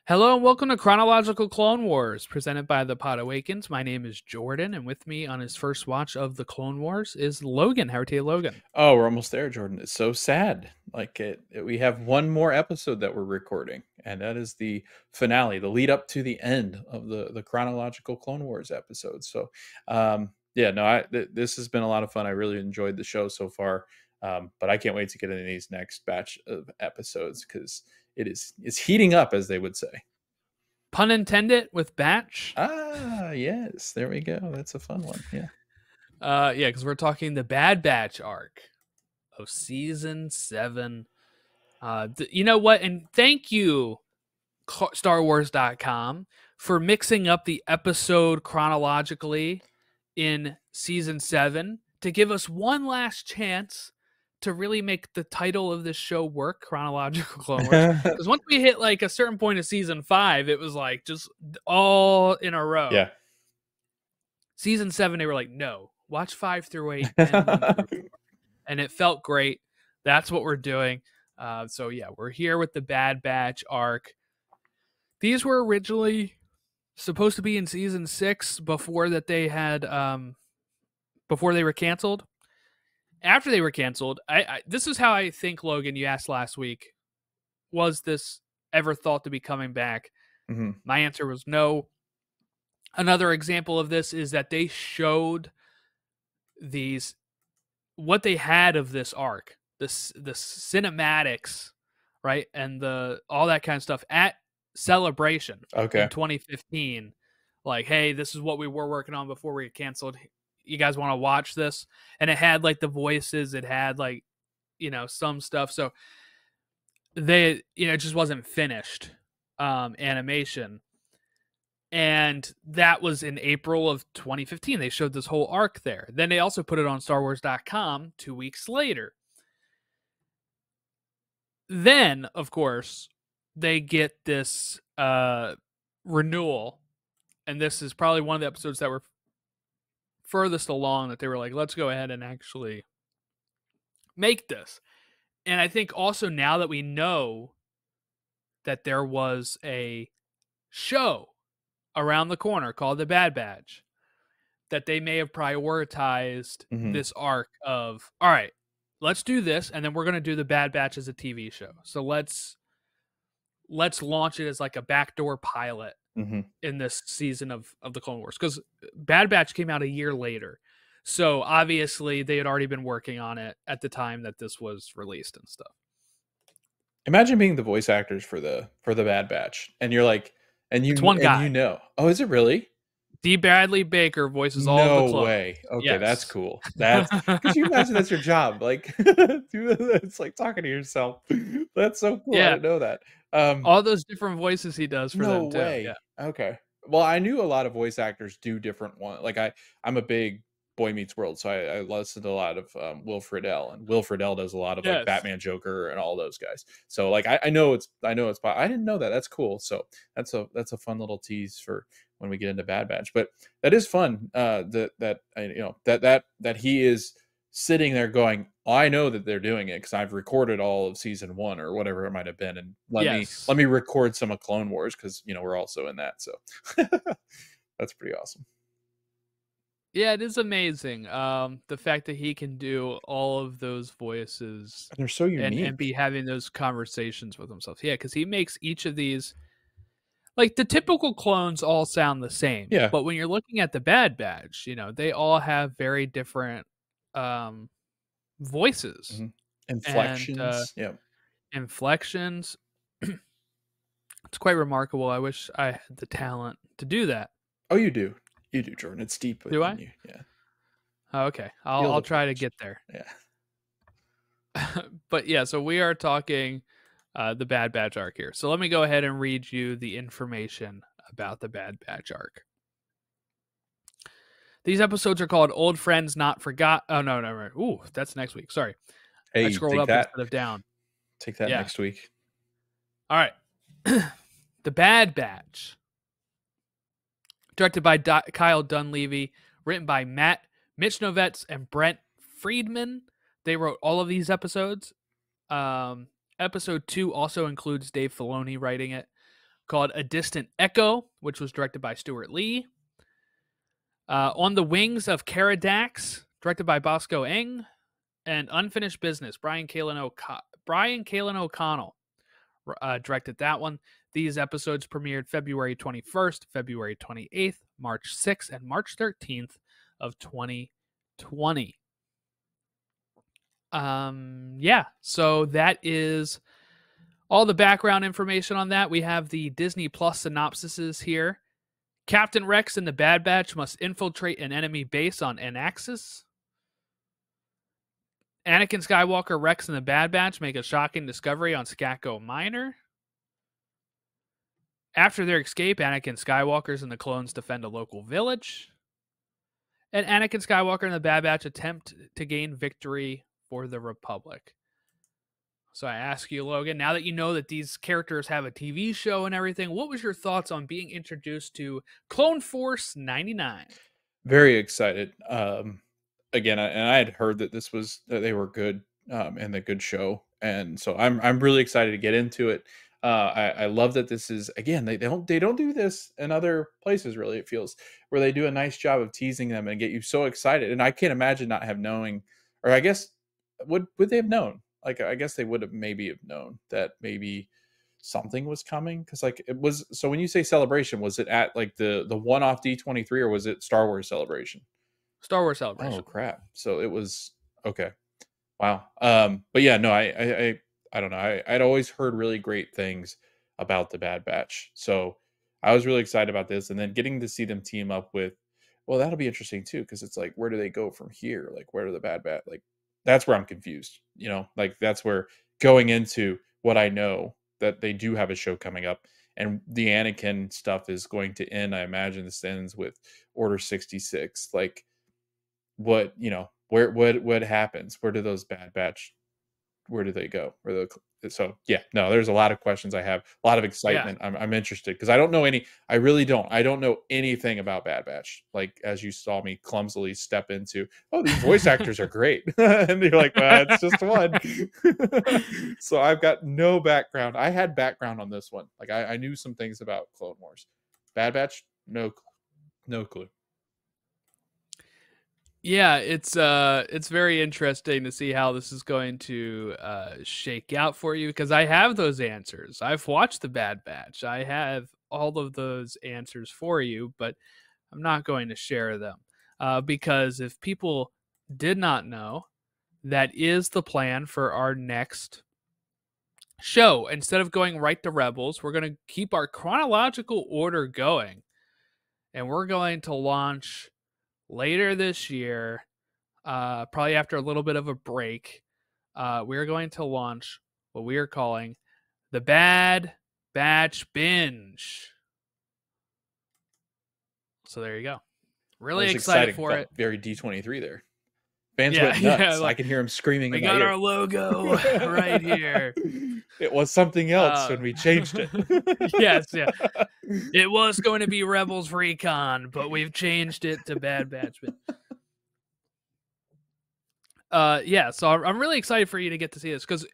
Hello and welcome to Chronological Clone Wars, presented by the Podawakens. My name is Jordan, and with me on his first watch of the Clone Wars is Logan. How are you, Logan? Oh, we're almost there, Jordan. It's so sad. We have one more episode that we're recording, and that is the finale, the lead up to the end of the chronological Clone Wars episode. So, yeah, no, this has been a lot of fun. I really enjoyed the show so far, but I can't wait to get into these next batch of episodes because it's heating up, as they would say. Pun intended with batch. Ah, yes, there we go. That's a fun one. Yeah. Yeah, because we're talking the Bad Batch arc of season 7. You know what? And thank you, StarWars.com, for mixing up the episode chronologically in season 7 to give us one last chance to really make the title of this show work, Chronological Clone Wars. Because once we hit like a certain point of season 5, it was like just all in a row. Yeah. Season 7, they were like, no, watch 5 through 8 and 1 through 4. And it felt great. That's what we're doing. So yeah, we're here with the Bad Batch arc. These were originally supposed to be in season 6 before that they had before they were canceled. After they were canceled, this is how I think, Logan, you asked last week, was this ever thought to be coming back? Mm-hmm. My answer was no. Another example of this is that they showed what they had of this arc, the cinematics, right, and all that kind of stuff at Celebration in 2015. Like, hey, this is what we were working on before we get canceled. You guys want to watch this? And it had like the voices, it had like, some stuff. So they, it just wasn't finished animation. And that was in April of 2015. They showed this whole arc there. Then they also put it on StarWars.com 2 weeks later. Then, of course, they get this renewal. And this is probably one of the episodes that were furthest along that they were like, let's go ahead and actually make this. And I think also now that we know that there was a show around the corner called the Bad Batch, that they may have prioritized this arc of, all right, let's do this, and then we're going to do the Bad Batch as a TV show. So let's launch it as like a backdoor pilot in this season of the Clone Wars, because Bad Batch came out a year later. So obviously they had already been working on it at the time that this was released and stuff. Imagine being the voice actors for the Bad Batch, and you're like, it's one guy. Oh, is it really? D. Bradley Baker voices all of the clones. No way. Okay, yes. That's cool. That's because you imagine that's your job. Like, it's like talking to yourself. That's so cool. Yeah. I didn't know that. All those different voices he does for them too. No way. Yeah. Okay. Well, I knew a lot of voice actors do different ones. Like I'm a big Boy Meets World, so I listened to a lot of Will Friedle, and Will Friedle does a lot of like Batman, Joker, and all those guys. So like I know it's I didn't know that. That's cool. So that's a fun little tease for when we get into Bad Batch. But that is fun. That he is sitting there going, I know that they're doing it because I've recorded all of season 1 or whatever it might have been, and let me record some of Clone Wars because we're also in that. So that's pretty awesome. Yeah, it is amazing. The fact that he can do all of those voices, and they're so unique, and be having those conversations with himself. Yeah, because he makes each of these, like the typical clones all sound the same. Yeah. But when you're looking at the Bad Batch, they all have very different voices, inflections. Inflections. It's quite remarkable. I wish I had the talent to do that. Oh, you do. You do, Jordan. It's deep. Do I? You. Yeah. Oh, okay. I'll try to get there. Yeah. But yeah, so we are talking the Bad Batch arc here. So let me go ahead and read you the information about the Bad Batch arc. These episodes are called Old Friends Not Forgot. Oh, no. Ooh, that's next week. Sorry. Hey, I scrolled up instead of down. Take that next week. All right. The Bad Batch. Directed by Kyle Dunleavy. Written by Matt Michnovetz and Brent Friedman. They wrote all of these episodes. Episode 2 also includes Dave Filoni writing it. called A Distant Echo, which was directed by Stuart Lee. On the Wings of Keeradaks, directed by Bosco Eng. And Unfinished Business, Brian Kalin O'Connell directed that one. These episodes premiered February 21st, February 28th, March 6th, and March 13th of 2020. So that is all the background information on that. We have the Disney Plus synopsises here. Captain Rex and the Bad Batch must infiltrate an enemy base on Anaxis. Anakin Skywalker, Rex, and the Bad Batch make a shocking discovery on Skako Minor. After their escape, Anakin Skywalker and the clones defend a local village. And Anakin Skywalker and the Bad Batch attempt to gain victory for the Republic. So I ask you, Logan, now that you know that these characters have a TV show and everything, what was your thoughts on being introduced to Clone Force 99? Very excited. Again, I had heard that they were good and a good show, and so I'm really excited to get into it. I love that this is, again, they don't do this in other places, really. It feels where they do a nice job of teasing them and get you so excited. And I can't imagine not have knowing, or I guess would they have known? Like, I guess they would have known that maybe something was coming, because like it was. So when you say Celebration, was it at like the one-off D23, or was it Star Wars Celebration? Star Wars Celebration. Oh crap! So it was okay. Wow. But yeah, no, I don't know. I'd always heard really great things about the Bad Batch, so I was really excited about this, and then getting to see them team up with, well, that'll be interesting too, because it's like, where do they go from here? Like, where do the Bad Batch, like, that's where I'm confused. You know, like that's where, going into what I know, that they do have a show coming up, and the Anakin stuff is going to end. I imagine this ends with Order 66. Like, what, you know, what happens? Where do those Bad Batch, where do they go? So yeah, no, there's a lot of questions I have, a lot of excitement. Yeah. I'm interested, because I don't know I don't know anything about Bad Batch. Like, as you saw me clumsily step into, oh, these voice actors are great. And you're like, well, it's just one. So I've got no background. I had background on this one. Like, I knew some things about Clone Wars. Bad Batch, no clue. Yeah, it's very interesting to see how this is going to shake out for you, because I have those answers. I've watched the Bad Batch. I have all of those answers for you, but I'm not going to share them because if people did not know, that is the plan for our next show. Instead of going right to Rebels, we're going to keep our chronological order going, and we're going to launch later this year, probably after a little bit of a break. We're going to launch what we are calling the Bad Batch Binge. So there you go. Really excited for it. Very D23 there. Fans went nuts. Yeah, like, I can hear him screaming. We got our logo right here. It was something else when we changed it. Yes, yeah. It was going to be Rebels Recon, but we've changed it to Bad Batch. Yeah, so I'm really excited for you to get to see this, because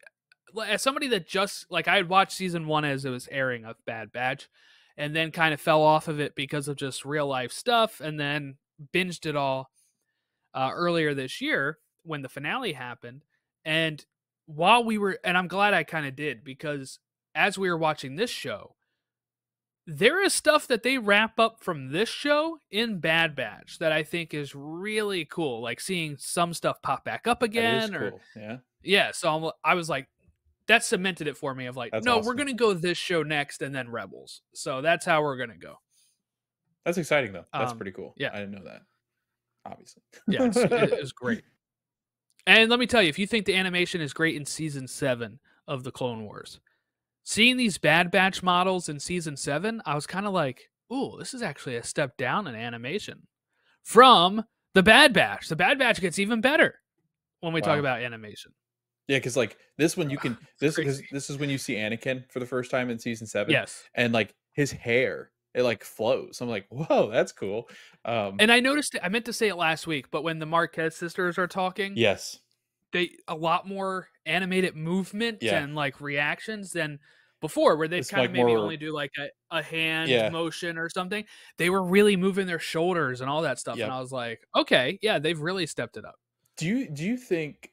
as somebody that just, like, I had watched season 1 as it was airing of Bad Batch, and then kind of fell off of it because of just real life stuff, and then binged it all earlier this year when the finale happened. And while we were, and I'm glad I kind of did, because as we were watching this show, there is stuff that they wrap up from this show in Bad Batch that I think is really cool. Like seeing some stuff pop back up again. That is cool. Yeah. Yeah. So I was like, that cemented it for me of like, that's no, awesome. We're going to go this show next and then Rebels. So that's how we're going to go. That's exciting though. That's pretty cool. Yeah. I didn't know that. Obviously. Yeah. It's great. And let me tell you, if you think the animation is great in season 7 of the Clone Wars, seeing these Bad Batch models in season 7, I was kind of like, ooh, this is actually a step down in animation from the Bad Batch. The Bad Batch gets even better when we talk about animation. Yeah, because like this one, you can this is when you see Anakin for the first time in season 7. Yes, and like his hair, it like flows. I'm like, whoa, that's cool. And I noticed it. I meant to say it last week, but when the Marquez sisters are talking, yes, they a lot more animated movement and like reactions than before, where they'd It's kind of like maybe more, only do like a hand yeah, motion or something. They were really moving their shoulders and all that stuff. And yep. I was like, okay, yeah, they've really stepped it up. Do you think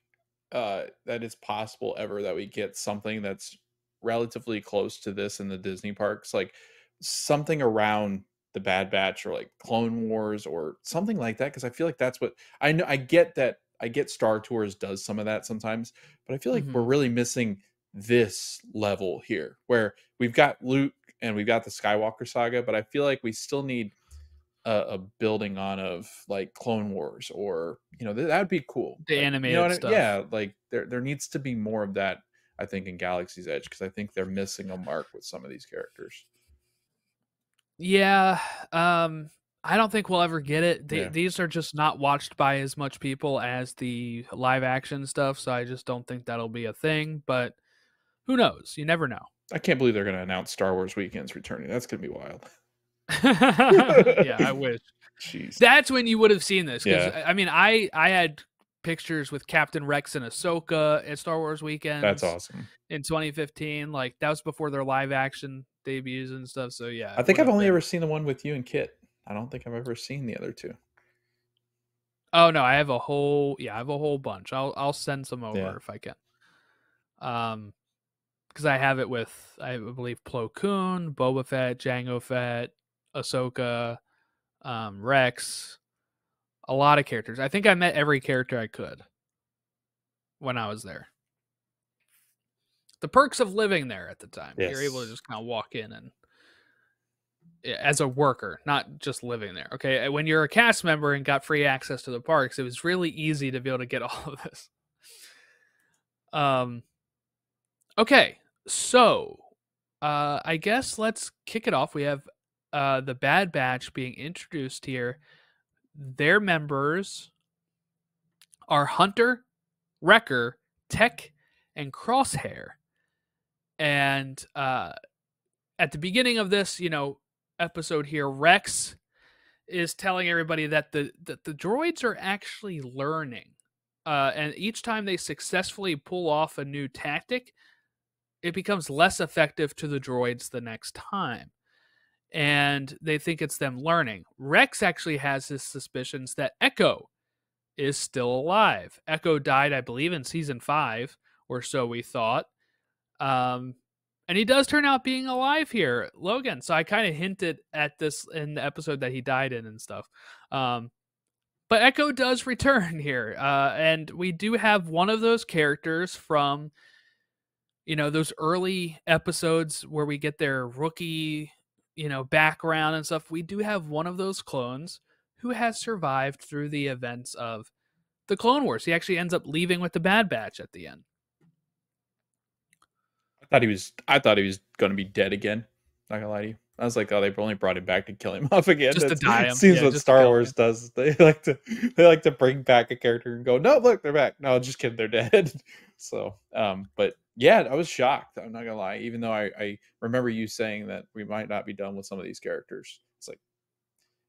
that it's possible ever that we get something that's relatively close to this in the Disney parks, like something around the Bad Batch or like Clone Wars or something like that? Because I feel like that's what I know. I get that. I get Star Tours does some of that sometimes, but I feel like we're Hmm. really missing this level here, where we've got Luke and we've got the Skywalker saga, but I feel like we still need a building on of like Clone Wars, or that would be cool. The Like, animated stuff. yeah, like there needs to be more of that. I think in Galaxy's Edge, because I think they're missing a mark with some of these characters. Yeah, I don't think we'll ever get it. Yeah, These are just not watched by as much people as the live action stuff, so I just don't think that'll be a thing. But who knows? You never know. I can't believe they're going to announce Star Wars Weekends returning. That's going to be wild. Yeah, I wish. Jeez. That's when you would have seen this, because Yeah, I mean, I had pictures with Captain Rex and Ahsoka at Star Wars that's Weekends awesome. in 2015. Like that was before their live action debuts and stuff. So yeah, I it think would I've have only been. ever seen the one with you and Kit. I don't think I've ever seen the other two. Oh no, I have a whole bunch. I'll send some Yeah. over if I can. Because I have it with, I believe, Plo Koon, Boba Fett, Jango Fett, Ahsoka, Rex, a lot of characters. I think I met every character I could when I was there. The perks of living there at the time. You're able to Yes. just kind of walk in and as a worker, not just living there. Okay, when you're a cast member and got free access to the parks, it was really easy to be able to get all of this. Okay, so I guess let's kick it off. We have the Bad Batch being introduced here. Their members are Hunter, Wrecker, Tech, and Crosshair. And at the beginning of this, episode here, Rex is telling everybody that the droids are actually learning. And each time they successfully pull off a new tactic, it becomes less effective to the droids the next time. And they think it's them learning. Rex actually has his suspicions that Echo is still alive. Echo died, I believe, in season 5, or so we thought. And he does turn out being alive here, Logan. So I kind of hinted at this in the episode that he died in and stuff. But Echo does return here. And we do have one of those characters from those early episodes where we get their rookie, background and stuff. We do have one of those clones who has survived through the events of the Clone Wars. He actually ends up leaving with the Bad Batch at the end. I thought he was going to be dead again. Not gonna lie to you. I was like, oh, they only brought him back to kill him off again. Just to die him. Seems Yeah, what just to Star kill Wars him. does. They like to bring back a character and go, no, look, they're back. No, just kidding, they're dead. So, but yeah, I was shocked. I'm not gonna lie. Even though I remember you saying that we might not be done with some of these characters. It's like,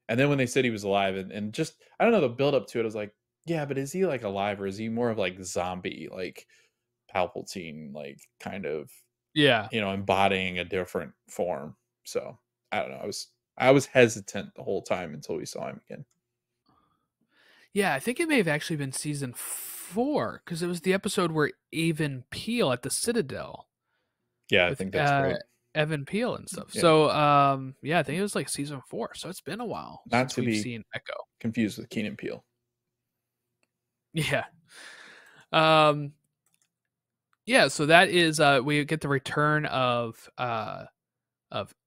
and then when they said he was alive, and just I don't know, the build up to it, I was like, yeah, but is he like alive, or is he more of like zombie, like Palpatine, like kind of Yeah. embodying a different form? So I don't know. I was hesitant the whole time until we saw him again. Yeah, I think it may have actually been season 4, because it was the episode where Evan Peel at the Citadel. Yeah, I With think that's right. Evan Peel and stuff. Yeah. So yeah, I think it was like season 4. So it's been a while Not since to we've be seen Echo. confused with Keenan Peele. Yeah. Yeah, so that is we get the return of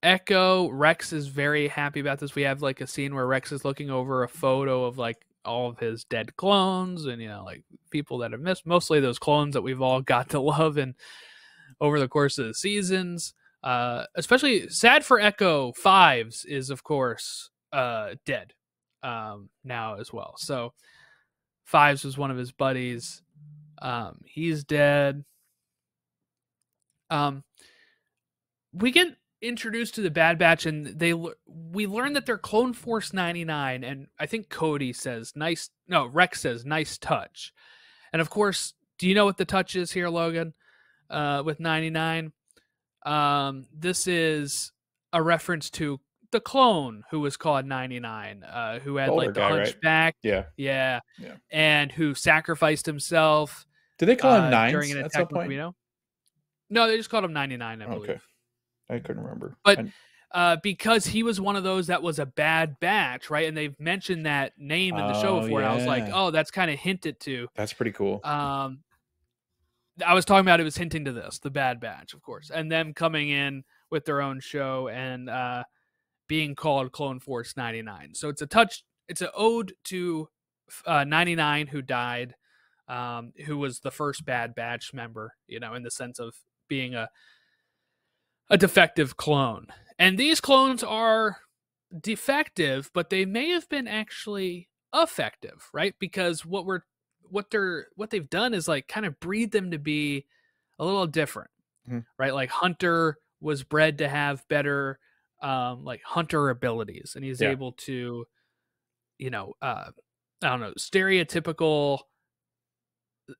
Echo. Rex is very happy about this. We have like a scene where Rex is looking over a photo of like all of his dead clones and like people that have missed, mostly those clones that we've all got to love and over the course of the seasons. Especially sad for Echo. Fives is of course dead now as well. So Fives was one of his buddies. He's dead. We get introduced to the Bad Batch, and we learn that they're Clone Force 99, and I think Cody says Rex says nice touch. And of course, do you know what the touch is here, Logan? With 99, This is a reference to the clone who was called 99, who had older like the guy, right? hunchback, Yeah. and who sacrificed himself Did they call him during Nines an at attack some on point? Kamino. No, they just called him 99, I Okay. believe. I couldn't remember. But because he was one of those that was a bad batch, right? And they've mentioned that name in the show before. And I was like, oh, that's kind of hinted to. That's pretty cool. I was talking about it was hinting to this, the Bad Batch, of course, and them coming in with their own show and being called Clone Force 99. So it's an ode to 99 who died, who was the first Bad Batch member, in the sense of being a defective clone. And these clones are defective, but they may have been actually effective, right? Because what they've done is like kind of breed them to be a little different, right? Like Hunter was bred to have better like hunter abilities, and he's able to, I don't know, stereotypical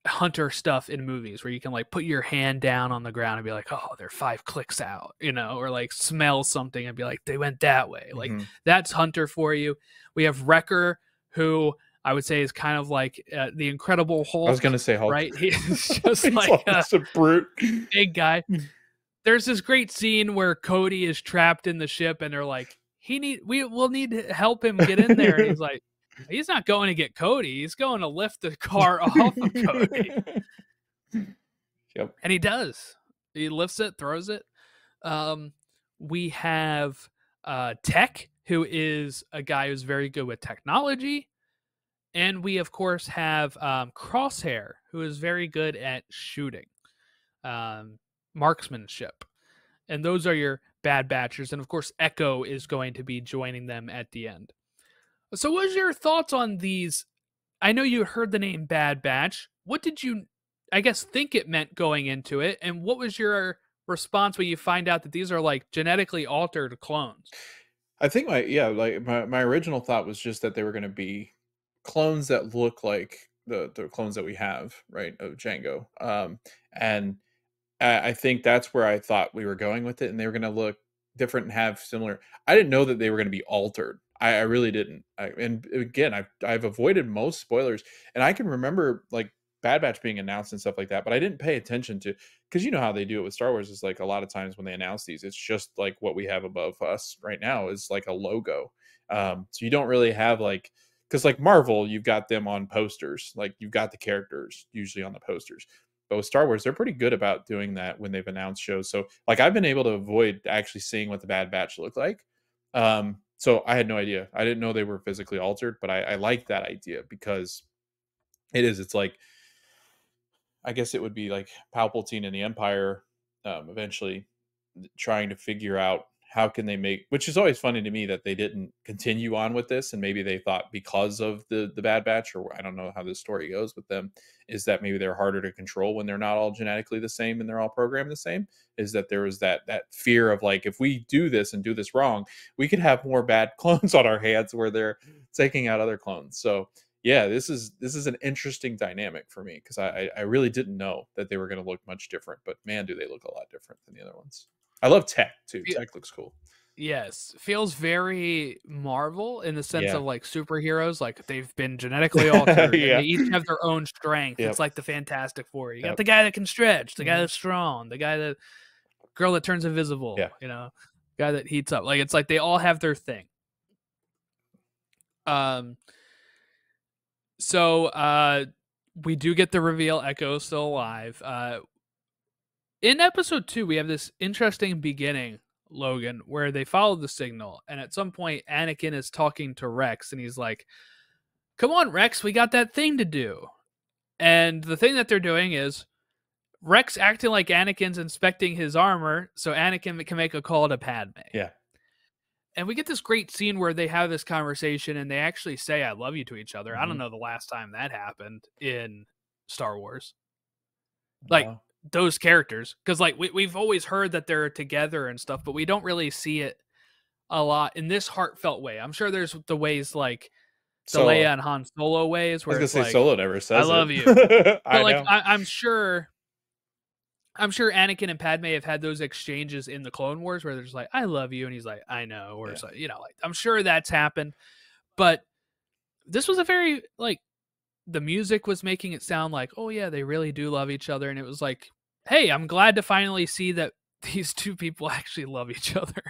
hunter stuff in movies where you can like put your hand down on the ground and be like, oh, they're 5 clicks out, or like smell something and be like, they went that way. Like that's Hunter for you. We have Wrecker, who I would say is kind of like the Incredible Hulk. I was gonna say Hulk, right? He's just like a brute, big guy. There's this great scene where Cody is trapped in the ship, and they're like, we'll need to help him get in there, and he's like, he's not going to get Cody. He's going to lift the car off of Cody. Yep. And he does. He lifts it, throws it. We have Tech, who is a guy who's very good with technology. And we, of course, have Crosshair, who is very good at shooting, marksmanship. And those are your Bad Batchers. And, of course, Echo is going to be joining them at the end. So what was your thoughts on these? I know you heard the name Bad Batch. What did you, I guess, think it meant going into it? And what was your response when you find out that these are like genetically altered clones? I think my original thought was just that they were going to be clones that look like the clones that we have, right, of Django. And I think that's where I thought we were going with it, and they were going to look different and have similar. I didn't know that they were going to be altered. I really didn't. And again, I've avoided most spoilers, and I can remember like Bad Batch being announced and stuff like that, but I didn't pay attention to, because you know how they do it with Star Wars is like a lot of times when they announce these, it's just like what we have above us right now is like a logo. So you don't really have like, because like Marvel, you've got them on posters, like you've got the characters usually on the posters. But with Star Wars, they're pretty good about doing that when they've announced shows. So like I've been able to avoid actually seeing what the Bad Batch looked like. So I had no idea. I didn't know they were physically altered, but I like that idea because it's like, I guess it would be like Palpatine and the Empire eventually trying to figure out how can they make, which is always funny to me that they didn't continue on with this. And maybe they thought because of the Bad Batch, or I don't know how this story goes with them, is that maybe they're harder to control when they're not all genetically the same and they're all programmed the same. Is that there was that fear of like, if we do this and do this wrong, we could have more bad clones on our hands where they're taking out other clones. So yeah, this is an interesting dynamic for me, because I really didn't know that they were going to look much different, but man, do they look a lot different than the other ones. I love Tech too. Tech looks cool. Yes, feels very Marvel in the sense of like superheroes, like they've been genetically altered and they each have their own strength. It's like the Fantastic Four. You got the guy that can stretch, the guy that's strong, the guy girl that turns invisible, guy that heats up. Like it's like they all have their thing. So we do get the reveal Echo's still alive. In episode 2, we have this interesting beginning, Logan, where they follow the signal, and at some point Anakin is talking to Rex, and he's like, come on, Rex, we got that thing to do. And the thing that they're doing is Rex acting like Anakin's inspecting his armor so Anakin can make a call to Padme. Yeah. And we get this great scene where they have this conversation and they actually say I love you to each other. I don't know the last time that happened in Star Wars. Like those characters, because like we've always heard that they're together and stuff, but we don't really see it a lot in this heartfelt way. I'm sure there's the ways like the Leia and Han Solo ways where I was it's gonna say like, Solo never says I love it. you. But like I'm sure I'm sure Anakin and Padme have had those exchanges in the Clone Wars where they're just like, "I love you," and he's like, "I know," or so, like I'm sure that's happened. But this was a very like the music was making it sound like, oh yeah, they really do love each other, and it was like, hey, I'm glad to finally see that these two people actually love each other.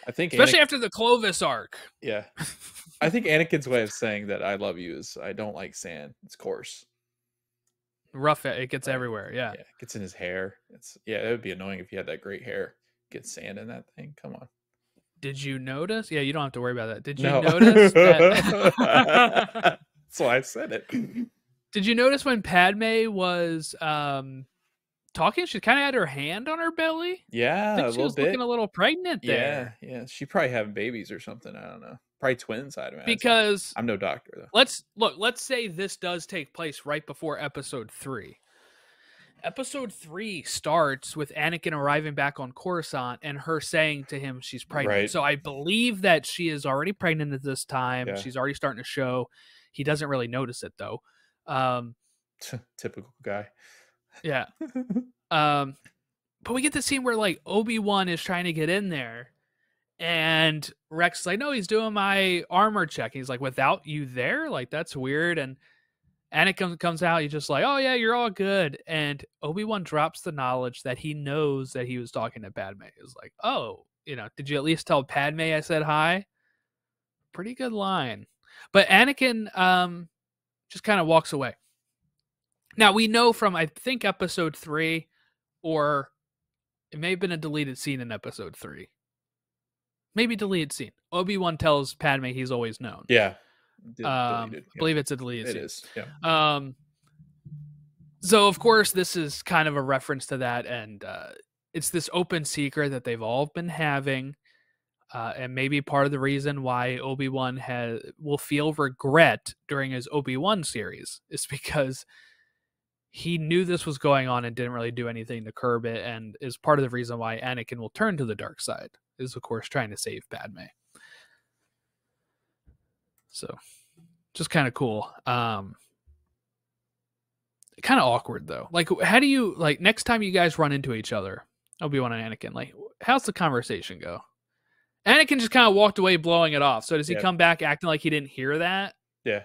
I think, especially after the Clovis arc. Yeah, I think Anakin's way of saying that I love you is I don't like sand. It's coarse. Rough, it gets everywhere. Yeah, it gets in his hair. It would be annoying if he had that great hair. Get sand in that thing. Come on. Did you notice? Yeah, you don't have to worry about that. Did you No. notice that? That's why I said it. Did you notice when Padme was talking, she kind of had her hand on her belly? Yeah, I think she was looking a little pregnant there. Yeah. She probably having babies or something. I don't know. Probably twins, I'd imagine. Because I'm no doctor though. Let's say this does take place right before episode 3. Episode 3 starts with Anakin arriving back on Coruscant and her saying to him she's pregnant. Right. So I believe that she is already pregnant at this time. Yeah. She's already starting to show. He doesn't really notice it though. Typical guy. Yeah. But we get the scene where like Obi-Wan is trying to get in there and Rex is like, no, he's doing my armor check. He's like, without you there? Like, that's weird. And Anakin comes out, he's just like, oh yeah, you're all good. And Obi-Wan drops the knowledge that he knows that he was talking to Padme. He's like, oh, did you at least tell Padme I said hi? Pretty good line. But Anakin just kind of walks away. Now, we know from, I think, episode 3, or it may have been a deleted scene in episode 3. Maybe deleted scene. Obi-Wan tells Padme he's always known. Yeah. I believe it's a deleted scene. It is, yeah. So, of course, this is kind of a reference to that, and it's this open secret that they've all been having, and maybe part of the reason why Obi-Wan will feel regret during his Obi-Wan series is because he knew this was going on and didn't really do anything to curb it, and is part of the reason why Anakin will turn to the dark side, is, of course, trying to save Padme. So, just kind of cool. Kind of awkward, though. Like, how do you, like, next time you guys run into each other, Obi-Wan and Anakin, like, how's the conversation go? Anakin just kind of walked away blowing it off. So does he come back acting like he didn't hear that? Yeah.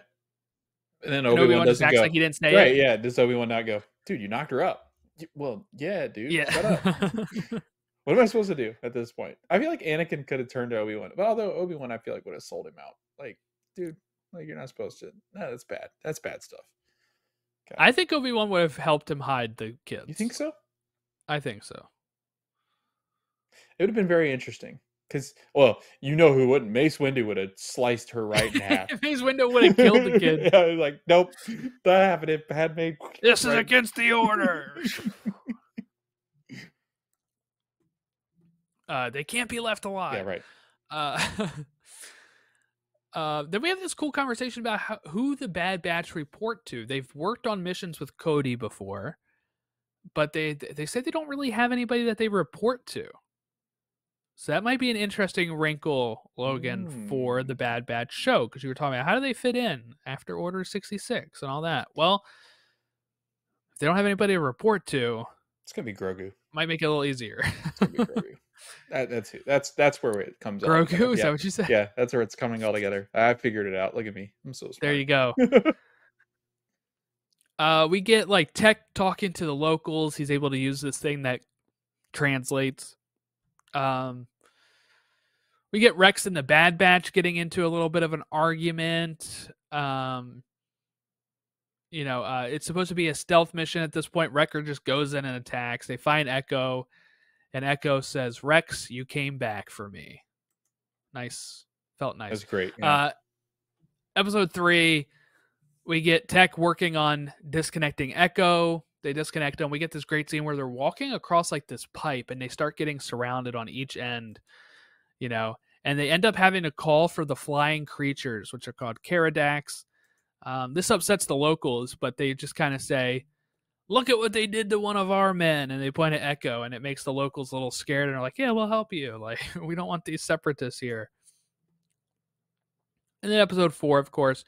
And then Obi-Wan just acts like he didn't say it? Yeah. Does Obi-Wan not go, dude, you knocked her up? Well, yeah, dude. Yeah. Shut up. What am I supposed to do at this point? I feel like Anakin could have turned to Obi-Wan. But although Obi-Wan, I feel like, would have sold him out. Like, dude, like, you're not supposed to. No, that's bad. That's bad stuff. Okay. I think Obi-Wan would have helped him hide the kids. You think so? I think so. It would have been very interesting. Because, well, you know who wouldn't. Mace Windu would have sliced her right in half. Mace Windu would have killed the kid. Yeah, like, nope, that happened. It had made. This is against the orders. They can't be left alive. Yeah, right. Then we have this cool conversation about who the Bad Batch report to. They've worked on missions with Cody before, but they say they don't really have anybody that they report to. So that might be an interesting wrinkle, Logan, for the Bad Batch show, because you were talking about how do they fit in after Order 66 and all that. Well, if they don't have anybody to report to, it's gonna be Grogu. Might make it a little easier. It's gonna be Grogu. That's where it comes. Grogu, is that what you said? Yeah, that's where it's coming all together. I figured it out. Look at me, I'm so smart. There you go. We get like Tech talking to the locals. He's able to use this thing that translates. We get Rex and the Bad Batch getting into a little bit of an argument. It's supposed to be a stealth mission at this point. Wrecker just goes in and attacks. They find Echo, and Echo says, Rex, you came back for me. Nice. Felt nice. That's great. Yeah. Episode 3, we get Tech working on disconnecting Echo. They disconnect them. We get this great scene where they're walking across like this pipe, and they start getting surrounded on each end, and they end up having to call for the flying creatures, which are called Keeradaks. This upsets the locals, but they just kind of say, look at what they did to one of our men. And they point at Echo, and it makes the locals a little scared. And they're like, yeah, we'll help you. Like, we don't want these separatists here. And then episode 4, of course,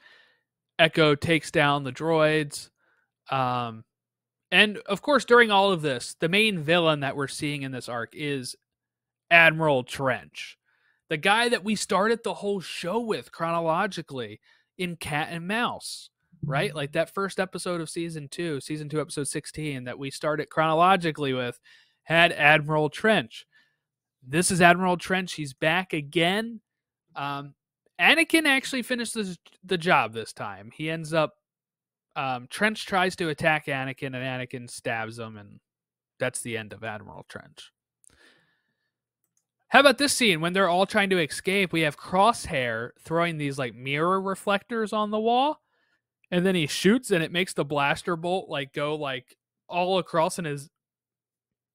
Echo takes down the droids. And And of course, during all of this, the main villain that we're seeing in this arc is Admiral Trench, the guy that we started the whole show with chronologically in Cat and Mouse, right? Like that first episode of season 2, episode 16 that we started chronologically with had Admiral Trench. This is Admiral Trench. He's back again. Anakin actually finishes the job this time. He ends up Trench tries to attack Anakin, and Anakin stabs him, and that's the end of Admiral Trench. How about this scene when they're all trying to escape? We have Crosshair throwing these like mirror reflectors on the wall, and then he shoots, and it makes the blaster bolt like go like all across in his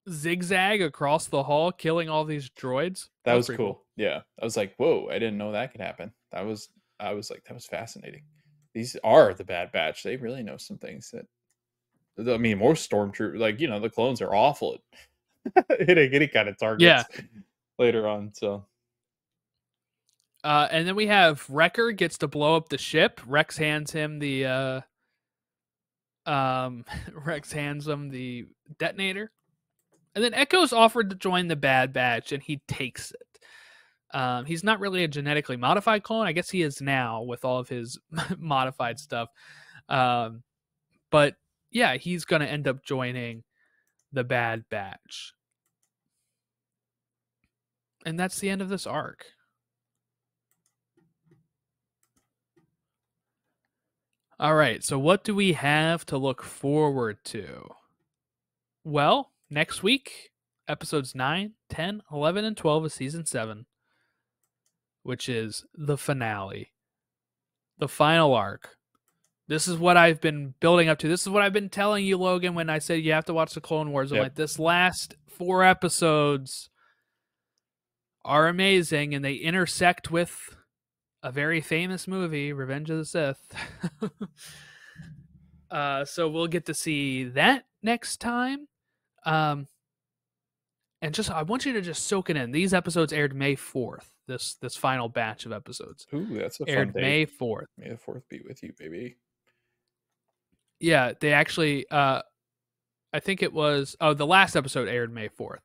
zigzag across the hall, killing all these droids. That was cool. Yeah, I was like, whoa, I didn't know that could happen. I was like, that was fascinating. These are the Bad Batch. They really know some things that, I mean, most stormtroopers, like, you know, the clones are awful at hitting any kind of targets later on. So, and then we have Wrecker gets to blow up the ship. Rex hands him the detonator, and then Echo's offered to join the Bad Batch, and he takes it. He's not really a genetically modified clone. I guess he is now with all of his modified stuff. But yeah, he's going to end up joining the Bad Batch. And that's the end of this arc. All right, so what do we have to look forward to? Well, next week, episodes 9, 10, 11, and 12 of season 7. Which is the finale, the final arc. This is what I've been building up to. This is what I've been telling you, Logan, when I said you have to watch the Clone Wars. I'm like, this last 4 episodes are amazing, and they intersect with a very famous movie, Revenge of the Sith. So we'll get to see that next time. And just, I want you to just soak it in. These episodes aired May 4th. This final batch of episodes. Ooh, that's a fun aired date. May 4th. May the 4th be with you, baby. Yeah, they actually, I think it was, the last episode aired May 4th.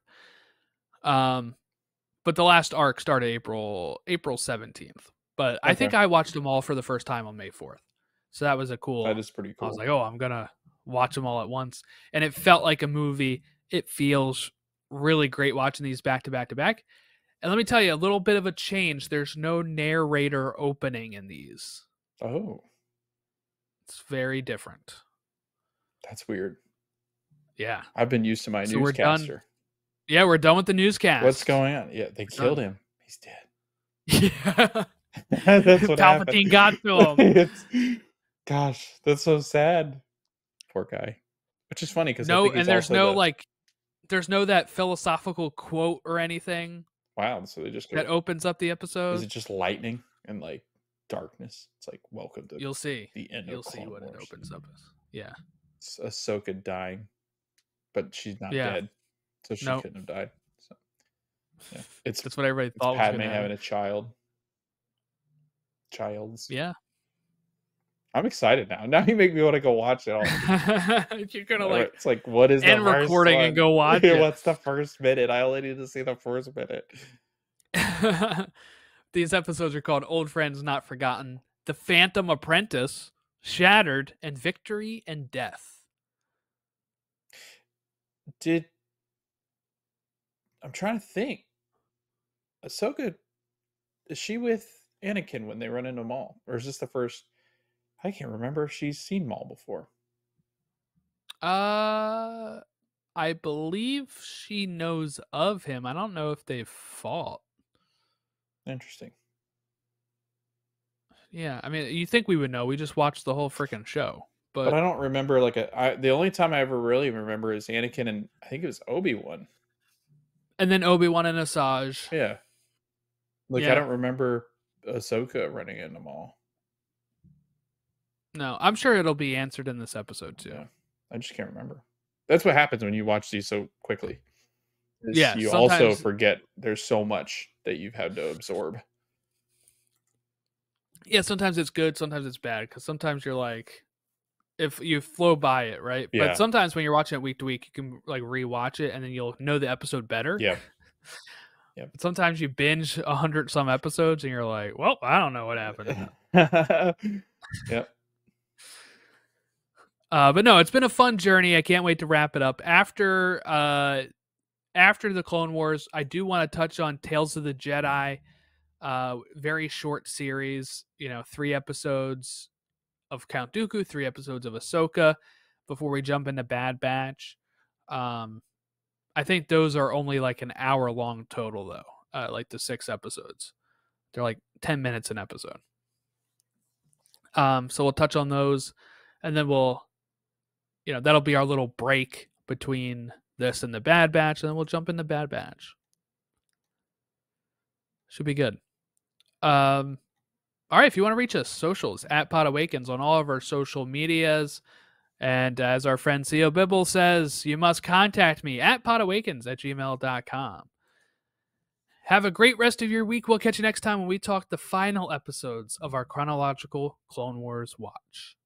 But the last arc started April 17th. But I think I watched them all for the first time on May 4th. So that was a cool. That is pretty cool. I was like, oh, I'm going to watch them all at once. And it felt like a movie. It feels really great watching these back to back to back. And let me tell you, a little bit of a change. There's no narrator opening in these. Oh. It's very different. That's weird. Yeah. I've been used to my newscaster. Yeah, we're done with the newscast. What's going on? Yeah, they killed him. He's dead. Yeah. That's what Palpatine got to him. Gosh, that's so sad. Poor guy. Which is funny because there's no that philosophical quote or anything. Wow, so they just go, that opens up the episode. Is it just lightning and like darkness? It's like welcome to you'll see the end. You'll of see what Wars. It opens up as. Yeah. It's Ahsoka dying, but she's not dead, so she couldn't have died. So yeah, that's what everybody thought. Padme having a child. Yeah. I'm excited now. Now you make me want to go watch it all. You're gonna like. It's like, what is the first recording one? And go watch it. What's the first minute? I only need to see the first minute. These episodes are called Old Friends Not Forgotten, The Phantom Apprentice, Shattered, and Victory and Death. I'm trying to think. Ahsoka, is she with Anakin when they run into Maul? Or is this the first? I can't remember if she's seen Maul before. I believe she knows of him. I don't know if they've fought. Interesting. Yeah, I mean, you think we would know. We just watched the whole freaking show. But I don't remember, the only time I ever really remember is Anakin and I think it was Obi-Wan. And then Obi-Wan and Asajj. Yeah. I don't remember Ahsoka running into Maul. No, I'm sure it'll be answered in this episode too. Yeah. I just can't remember. That's what happens when you watch these so quickly. Yeah, you also forget there's so much that you've had to absorb. Yeah, sometimes it's good, sometimes it's bad, because sometimes you're like, if you flow by it, right? Yeah. But sometimes when you're watching it week to week, you can like rewatch it and then you'll know the episode better. Yeah. Yep. But sometimes you binge 100 some episodes and you're like, well, I don't know what happened. Yep. But no, it's been a fun journey. I can't wait to wrap it up. After the Clone Wars, I do want to touch on Tales of the Jedi. Very short series, 3 episodes of Count Dooku, 3 episodes of Ahsoka before we jump into Bad Batch. I think those are only like an hour long total though. Like the 6 episodes. They're like 10 minutes an episode. So we'll touch on those and then that'll be our little break between this and the Bad Batch, and then we'll jump into Bad Batch. Should be good. All right, if you want to reach us, socials at podawakens on all of our social medias. And as our friend Theo Bibble says, you must contact me at podawakens@gmail.com. Have a great rest of your week. We'll catch you next time when we talk the final episodes of our chronological Clone Wars watch.